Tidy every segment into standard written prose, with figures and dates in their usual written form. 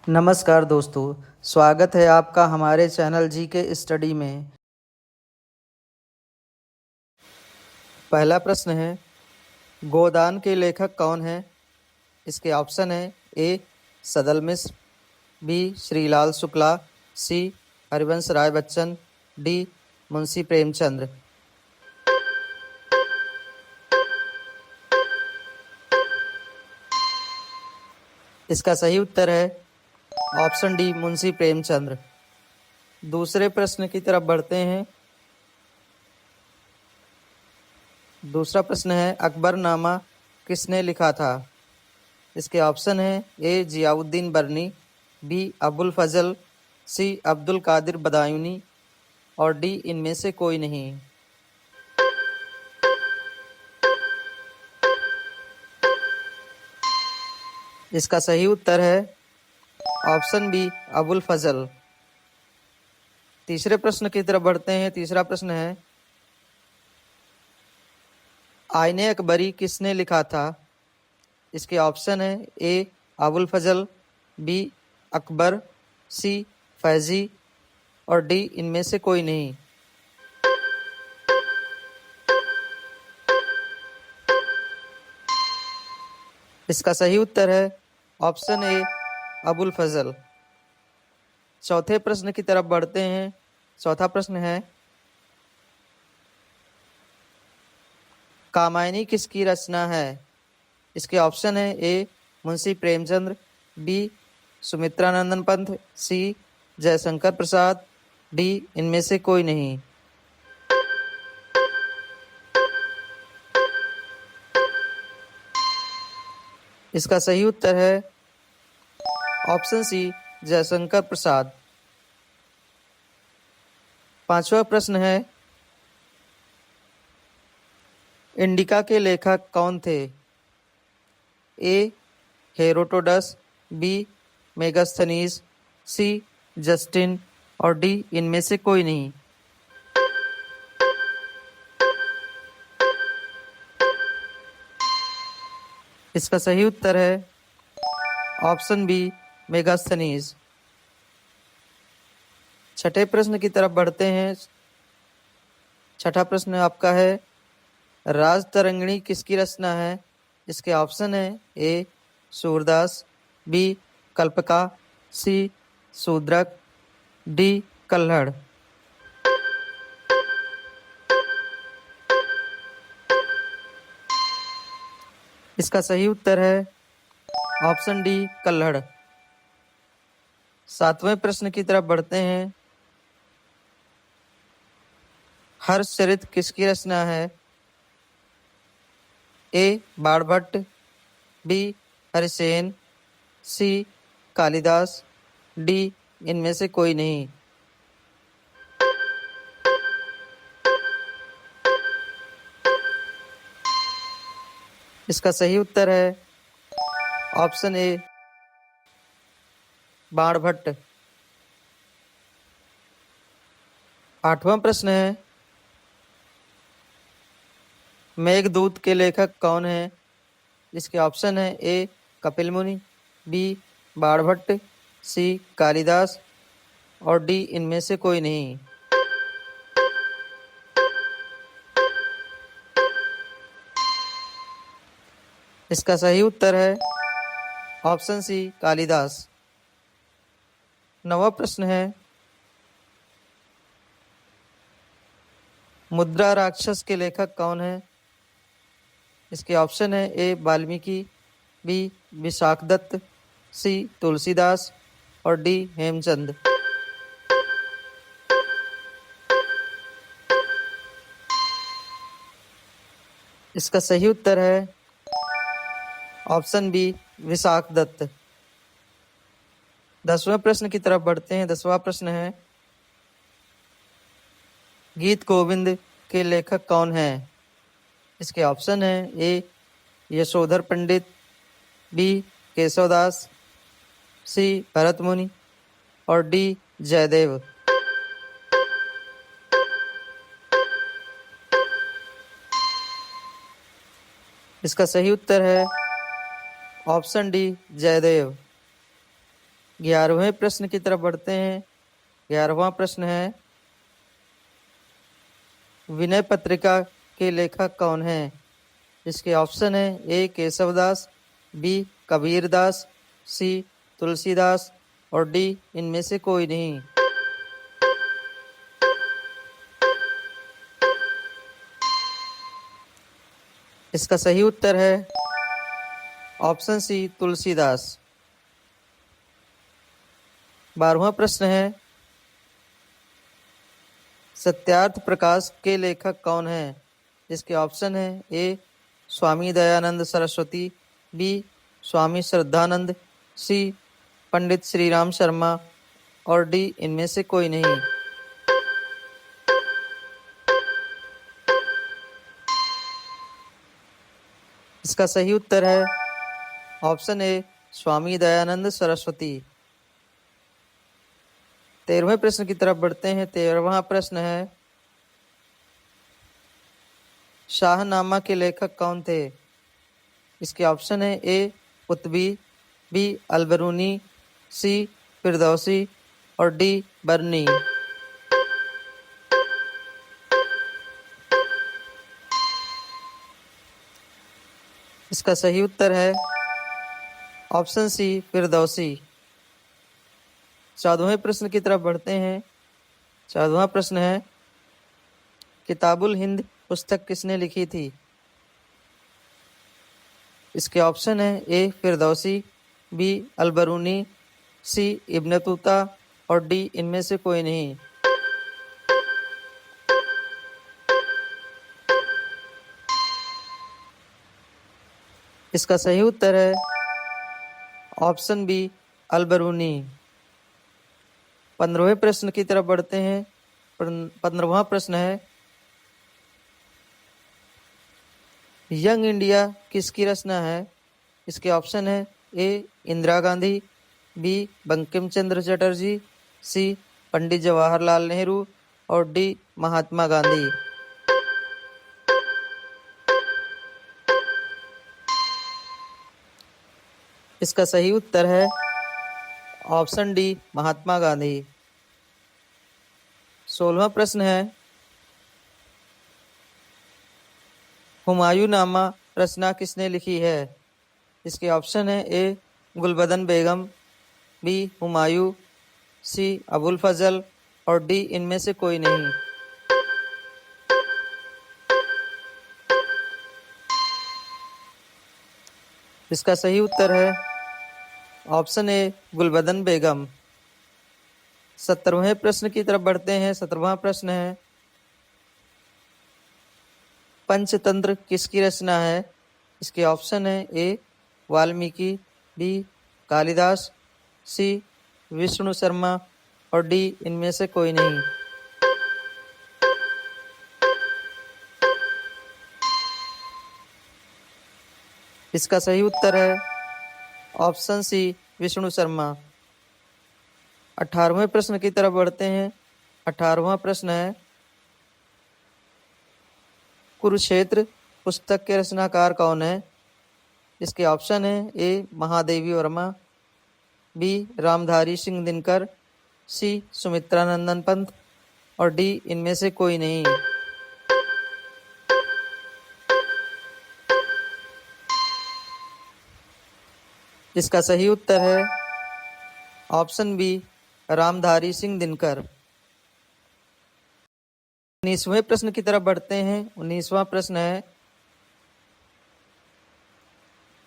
नमस्कार दोस्तों, स्वागत है आपका हमारे चैनल जी के स्टडी में। पहला प्रश्न है, गोदान के लेखक कौन है? इसके ऑप्शन है ए सदल मिश्र, बी श्रीलाल शुक्ला, सी हरिवंश राय बच्चन, डी मुंशी प्रेमचंद्र। इसका सही उत्तर है ऑप्शन डी मुंशी प्रेमचंद्र। दूसरे प्रश्न की तरफ बढ़ते हैं। दूसरा प्रश्न है, अकबरनामा किसने लिखा था? इसके ऑप्शन है ए जियाउद्दीन बरनी, बी अबुल फजल, सी अब्दुल कादिर बदायूनी और डी इनमें से कोई नहीं। इसका सही उत्तर है ऑप्शन बी अबुल फजल। तीसरे प्रश्न की तरफ बढ़ते हैं। तीसरा प्रश्न है, आईने अकबरी किसने लिखा था? इसके ऑप्शन है ए अबुल फजल, बी अकबर, सी फैजी और डी इनमें से कोई नहीं। इसका सही उत्तर है ऑप्शन ए अबुल फजल। चौथे प्रश्न की तरफ बढ़ते हैं। चौथा प्रश्न है, कामायनी किसकी रचना है? इसके ऑप्शन है ए मुंशी प्रेमचंद्र, बी सुमित्रानंदन पंत, सी जयशंकर प्रसाद, डी इनमें से कोई नहीं। इसका सही उत्तर है ऑप्शन सी जयशंकर प्रसाद। पांचवा प्रश्न है, इंडिका के लेखक कौन थे? ए हेरोडोटस, बी मेगास्थनीज, सी जस्टिन और डी इनमें से कोई नहीं। इसका सही उत्तर है ऑप्शन बी मेगास्थनीज। छठे प्रश्न की तरफ बढ़ते हैं। छठा प्रश्न आपका है, राजतरंगिणी किसकी रचना है? इसके ऑप्शन है ए सूरदास, बी कल्पका, सी शूद्रक, डी कल्हड़। इसका सही उत्तर है ऑप्शन डी कल्हड़। सातवें प्रश्न की तरफ बढ़ते हैं। हर्षचरित किसकी रचना है? ए बाणभट्ट, बी हरिसेन, सी कालिदास, डी इनमें से कोई नहीं। इसका सही उत्तर है ऑप्शन ए बाणभट्ट। आठवां प्रश्न है, मेघदूत के लेखक कौन है? इसके ऑप्शन है ए कपिल मुनि, बी बाणभट्ट, सी कालिदास और डी इनमें से कोई नहीं। इसका सही उत्तर है ऑप्शन सी कालिदास। नवा प्रश्न है, मुद्रा राक्षस के लेखक कौन है? इसके ऑप्शन है ए वाल्मीकि, बी विशाखदत्त, सी तुलसीदास और डी हेमचंद। इसका सही उत्तर है ऑप्शन बी विशाखदत्त। 10वें प्रश्न की तरफ बढ़ते हैं। 10वां प्रश्न है, गीत गोविंद के लेखक कौन है? इसके ऑप्शन है ए यशोधर पंडित, बी केशवदास, सी भरत मुनि और डी जयदेव। इसका सही उत्तर है ऑप्शन डी जयदेव। 11वें प्रश्न की तरफ बढ़ते हैं। 11वां प्रश्न है, विनय पत्रिका के लेखक कौन है? इसके ऑप्शन है ए केशवदास, बी कबीरदास, सी तुलसीदास और डी इनमें से कोई नहीं। इसका सही उत्तर है ऑप्शन सी तुलसीदास। 12वां प्रश्न है, सत्यार्थ प्रकाश के लेखक कौन है? इसके ऑप्शन है ए स्वामी दयानंद सरस्वती, बी स्वामी श्रद्धानंद, सी पंडित श्री राम शर्मा और डी इनमें से कोई नहीं। इसका सही उत्तर है ऑप्शन ए स्वामी दयानंद सरस्वती। 13वें प्रश्न की तरफ बढ़ते हैं। 13वां प्रश्न है, शाहनामा के लेखक कौन थे? इसके ऑप्शन है ए कुतबी, बी अलबरूनी, सी फिरदौसी और डी बरनी। इसका सही उत्तर है ऑप्शन सी फिरदौसी। 14वें प्रश्न की तरफ बढ़ते हैं। 14वां प्रश्न है, किताबुल हिंद पुस्तक किसने लिखी थी? इसके ऑप्शन है ए फिरदौसी, बी अलबरूनी, सी इब्न तूता और डी इनमें से कोई नहीं। इसका सही उत्तर है ऑप्शन बी अलबरूनी। 15वें प्रश्न की तरफ बढ़ते हैं। 15वां प्रश्न है, यंग इंडिया किसकी रचना है? इसके ऑप्शन है ए इंदिरा गांधी, बी बंकिम चंद्र चटर्जी, सी पंडित जवाहरलाल नेहरू और डी महात्मा गांधी। इसका सही उत्तर है ऑप्शन डी महात्मा गांधी। 16वां प्रश्न है, हुमायूंनामा रचना किसने लिखी है? इसके ऑप्शन है ए गुलबदन बेगम, बी हुमायूं, सी अबुल फजल और डी इनमें से कोई नहीं। इसका सही उत्तर है ऑप्शन ए गुलबदन बेगम। 17वें प्रश्न की तरफ बढ़ते हैं। 17वां प्रश्न है, पंचतंत्र किसकी रचना है? इसके ऑप्शन है ए वाल्मीकि, बी कालिदास, सी विष्णु शर्मा और डी इनमें से कोई नहीं। इसका सही उत्तर है ऑप्शन सी विष्णु शर्मा। 18वें प्रश्न की तरफ बढ़ते हैं। 18वां प्रश्न है, कुरुक्षेत्र पुस्तक के रचनाकार कौन है? इसके ऑप्शन है ए महादेवी वर्मा, बी रामधारी सिंह दिनकर, सी सुमित्रानंदन पंत और डी इनमें से कोई नहीं। इसका सही उत्तर है ऑप्शन बी रामधारी सिंह दिनकर। 19वें प्रश्न की तरफ बढ़ते हैं। 19वां प्रश्न है,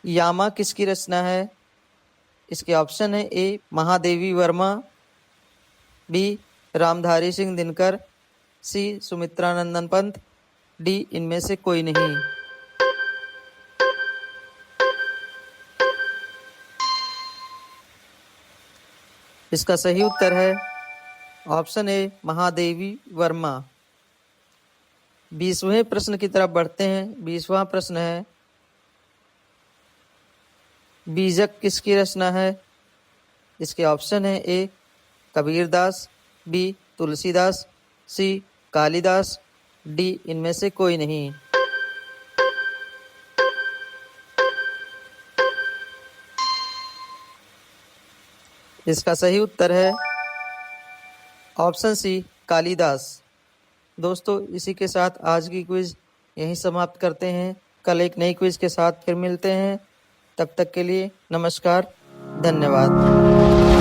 यामा किसकी रचना है? इसके ऑप्शन है ए महादेवी वर्मा, बी रामधारी सिंह दिनकर, सी सुमित्रानंदन पंत, डी इनमें से कोई नहीं। इसका सही उत्तर है ऑप्शन ए महादेवी वर्मा। 20वें प्रश्न की तरफ बढ़ते हैं। 20वां प्रश्न है, बीजक किसकी रचना है? इसके ऑप्शन है ए कबीरदास, बी तुलसीदास, सी कालिदास, डी इनमें से कोई नहीं। इसका सही उत्तर है ऑप्शन सी कालिदास। दोस्तों इसी के साथ आज की क्विज यहीं समाप्त करते हैं। कल एक नई क्विज के साथ फिर मिलते हैं। तब तक के लिए नमस्कार, धन्यवाद।